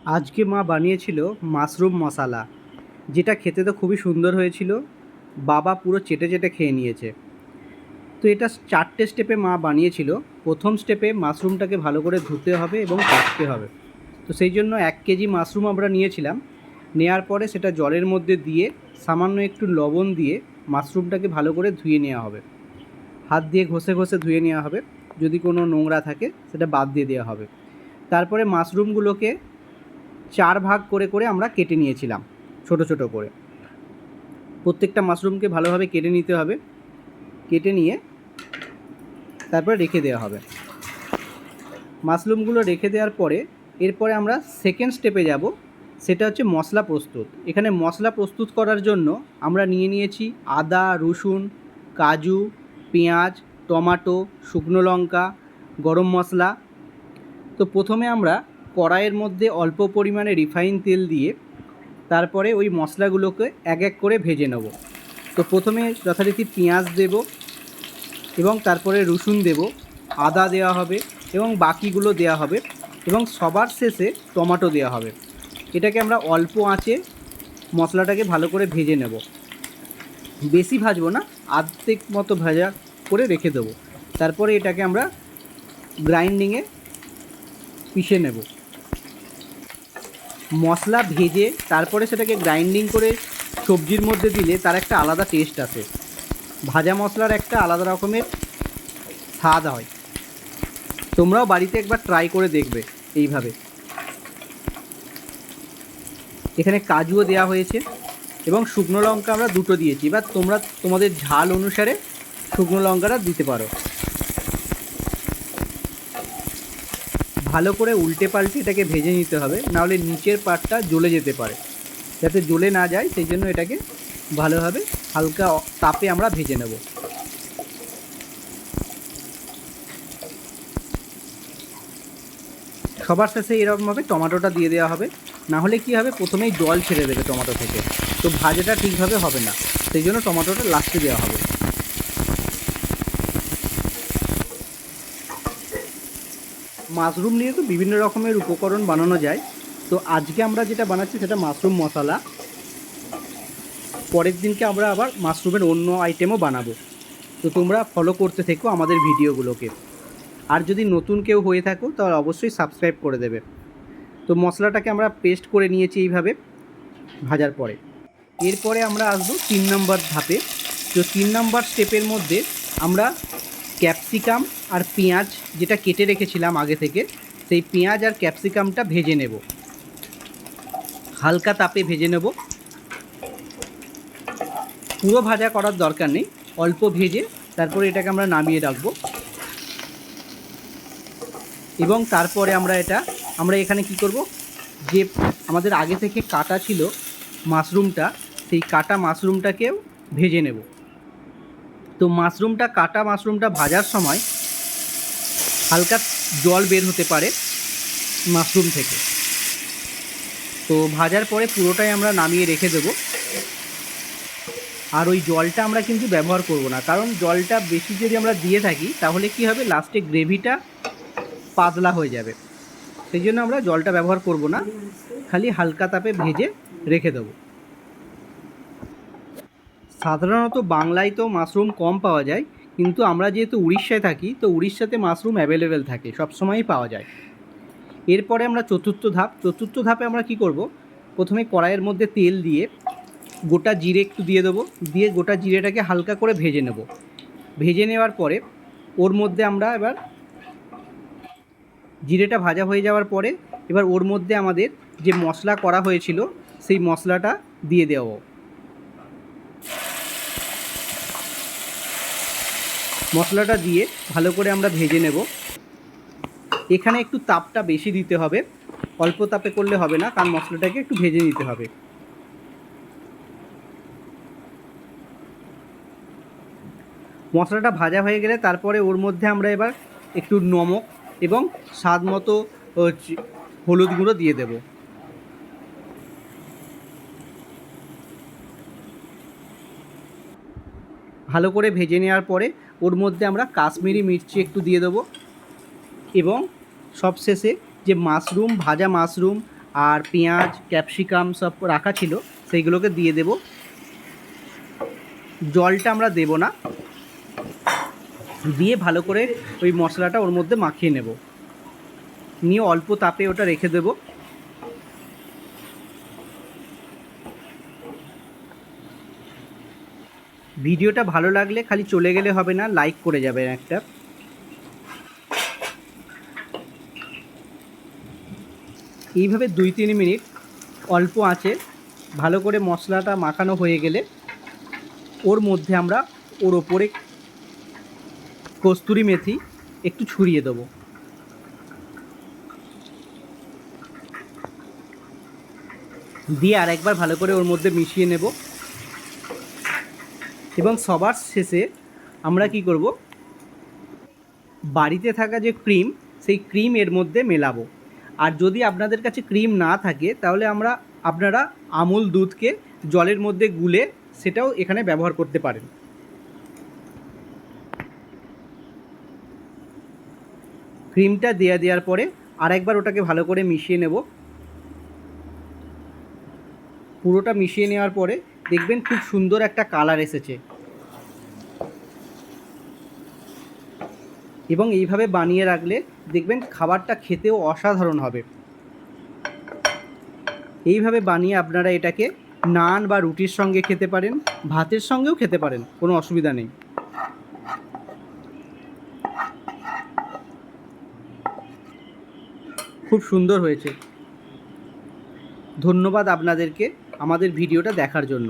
আজকে মা বানিয়েছিল মাশরুম মশালা, যেটা খেতে তো খুবই সুন্দর হয়েছিল। বাবা পুরো চেটে চেটে খেয়ে নিয়েছে। তো এটা 4টে স্টেপে মা বানিয়েছিল। প্রথম স্টেপে মাশরুমটাকে ভালো করে ধুতে হবে এবং কাটতে হবে। তো সেই জন্য 1 কেজি মাশরুম আমরা নিয়েছিলাম। নেওয়ার পরে সেটা জলের মধ্যে দিয়ে সামান্য একটু লবণ দিয়ে মাশরুমটাকে ভালো করে ধুয়ে নেওয়া হবে। হাত দিয়ে ঘষে ঘষে ধুয়ে নেওয়া হবে। যদি কোনো নোংরা থাকে সেটা বাদ দিয়ে দেওয়া হবে। তারপরে মাশরুমগুলোকে 4 ভাগ করে করে আমরা কেটে নিয়েছিলাম ছোট ছোট করে। প্রত্যেকটা মাশরুমকে ভালোভাবে কেটে নিতে হবে। কেটে নিয়ে তারপরে রেখে দেওয়া হবে। মাশরুমগুলো রেখে দেওয়ার পরে এরপরে আমরা সেকেন্ড স্টেপে যাব। সেটা হচ্ছে মশলা প্রস্তুত। এখানে মশলা প্রস্তুত করার জন্য আমরা নিয়েছি আদা, রসুন, কাজু, পেঁয়াজ, টমাটো, শুকনো লঙ্কা, গরম মশলা। তো প্রথমে আমরা কড়াইয়ের মধ্যে অল্প পরিমাণে রিফাইন তেল দিয়ে তারপরে ওই মশলাগুলোকে এক এক করে ভেজে নেব। তো প্রথমে যথারীতি পেঁয়াজ দেব এবং তারপরে রসুন দেব, আদা দেওয়া হবে এবং বাকিগুলো দেওয়া হবে এবং সবার শেষে টমেটো দেওয়া হবে। এটাকে আমরা অল্প আঁচে মশলাটাকে ভালো করে ভেজে নেব। বেশি ভাজবো না, আর্ধেক মতো ভাজা করে রেখে দেবো। তারপরে এটাকে আমরা গ্রাইন্ডিংয়ে পিষে নেব। মশলা ভেজে তারপরে সেটাকে গ্রাইন্ডিং করে সবজির মধ্যে দিলে তার একটা আলাদা টেস্ট আসে। ভাজা মশলার একটা আলাদা রকমের স্বাদ হয়। তোমরাও বাড়িতে একবার ট্রাই করে দেখবে এইভাবে। এখানে কাজুও দেওয়া হয়েছে এবং শুকনো লঙ্কা আমরা দুটো দিয়েছি। এবার তোমরা তোমাদের ঝাল অনুসারে শুকনো লঙ্কাটা দিতে পারো। ভালো করে উল্টে পাল্টে এটাকে ভেজে নিতে হবে, নাহলে নিচের পাটটা জ্বলে যেতে পারে। যাতে জ্বলে না যায় সেই জন্য এটাকে ভালোভাবে হালকা তাপে আমরা ভেজে নেব। সবার শেষে এরকমভাবে টমেটোটা দিয়ে দেওয়া হবে, না হলে কী হবে, প্রথমেই জল ছেড়ে দেবে টমেটো থেকে, তো ভাজাটা ঠিকভাবে হবে না। সেই জন্য টমেটোটা লাস্টে দেওয়া হবে। মাশরুম নিয়ে তো বিভিন্ন রকমের উপকরণ বানানো যায়। তো আজকে আমরা যেটা বানাচ্ছি সেটা মাশরুম মশলা। পরের দিনকে আমরা আবার মাশরুমের অন্য আইটেমও বানাবো। তো তোমরা ফলো করতে থেকো আমাদের ভিডিওগুলোকে। আর যদি নতুন কেউ হয়ে থাকো তাহলে অবশ্যই সাবস্ক্রাইব করে দেবে। তো মশলাটাকে আমরা পেস্ট করে নিয়েছি এইভাবে ভাজার পরে। এরপরে আমরা আসবো 3 নম্বর ধাপে। তো 3 নম্বর স্টেপের মধ্যে আমরা ক্যাপসিকাম আর পেঁয়াজ যেটা কেটে রেখেছিলাম আগে থেকে, সেই পেঁয়াজ আর ক্যাপসিকামটা ভেজে নেব। হালকা তাপে ভেজে নেব। পুরো ভাজা করার দরকার নেই, অল্প ভেজে তারপরে এটাকে আমরা নামিয়ে রাখবো। এবং তারপরে আমরা এখানে কি করব, যে আমাদের আগে থেকে কাটা ছিল মাশরুমটা, সেই কাটা মাশরুমটাকেও ভেজে নেব। তো কাটা মাশরুমটা ভাজার সময় হালকা জল বের হতে পারে মাশরুম থেকে। তো ভাজার পরে পুরোটাই আমরা নামিয়ে রেখে দেব। আর ওই জলটা আমরা কিন্তু ব্যবহার করব না, কারণ জলটা বেশি যদি আমরা দিয়ে থাকি তাহলে কি হবে, লাস্টে গ্রেভিটা পাতলা হয়ে যাবে। সেই জন্য আমরা জলটা ব্যবহার করব না, খালি হালকা তাপে ভেজে রেখে দেবো। সাধারণত বাংলায় তো মাশরুম কম পাওয়া যায়, কিন্তু আমরা যেহেতু উড়িষ্যায় থাকি, তো উড়িষ্যাতে মাশরুম অ্যাভেলেবেল থাকে, সবসময়ই পাওয়া যায়। এরপরে আমরা চতুর্থ ধাপে আমরা কি করব, প্রথমে কড়াইয়ের মধ্যে তেল দিয়ে গোটা জিরে একটু দিয়ে দেবো। দিয়ে গোটা জিরেটাকে হালকা করে ভেজে নেব। ভেজে নেওয়ার পরে ওর মধ্যে আমরা এবার জিরেটা ভাজা হয়ে যাওয়ার পরে এবার ওর মধ্যে আমাদের যে মশলা করা হয়েছিল সেই মশলাটা দিয়ে দেবো। মশলাটা দিয়ে ভালো করে আমরা ভেজে নেব। এখানে একটু তাপটা বেশি দিতে হবে, অল্প তাপে করলে হবে না, কারণ মশলাটাকে একটু ভেজে নিতে হবে। মশলাটা ভাজা হয়ে গেলে তারপরে ওর মধ্যে আমরা এবার একটু নমক এবং স্বাদ মতো হলুদ গুঁড়ো দিয়ে দেব। ভালো করে ভেজে নেওয়ার পরে ওর মধ্যে আমরা কাশ্মীরি মির্চি একটু দিয়ে দেবো এবং সবশেষে যে ভাজা মাশরুম আর পেঁয়াজ ক্যাপসিকাম সব রাখা ছিল, সেইগুলোকে দিয়ে দেব। জলটা আমরা দেব না, দিয়ে ভালো করে ওই মশলাটা ওর মধ্যে মাখিয়ে নেব, নিয়ে অল্প তাপে ওটা রেখে দেব। ভিডিওটা ভালো লাগলে খালি চলে গেলে হবে না, লাইক করে যাবেন একটা। এইভাবে 2-3 মিনিট অল্প আঁচে ভালো করে মশলাটা মাখানো হয়ে গেলে ওর মধ্যে আমরা ওর ওপরে কস্তুরি মেথি একটু ছড়িয়ে দেবো। দিয়ে আরেকবার ভালো করে ওর মধ্যে মিশিয়ে নেব। এবং সবার শেষে আমরা কি করব, বাড়িতে থাকা যে ক্রিম, সেই ক্রিম এর মধ্যে মেলাবো। আর যদি আপনাদের কাছে ক্রিম না থাকে তাহলে আপনারা আমুল দুধকে জলের মধ্যে গুলে সেটাও এখানে ব্যবহার করতে পারেন। ক্রিমটা দেওয়ার পরে আরেকবার ওটাকে ভালো করে মিশিয়ে নেব। পুরোটা মিশিয়ে নেওয়ার পরে দেখবেন খুব সুন্দর একটা কালার এসেছে। এবং এইভাবে বানিয়ে রাখলে দেখবেন খাবারটা খেতেও অসাধারণ হবে। এইভাবে বানিয়ে আপনারা এটাকে নান বা রুটির সঙ্গে খেতে পারেন, ভাতের সঙ্গেও খেতে পারেন, কোনো অসুবিধা নেই। খুব সুন্দর হয়েছে। ধন্যবাদ আপনাদেরকে আমাদের ভিডিওটা দেখার জন্য।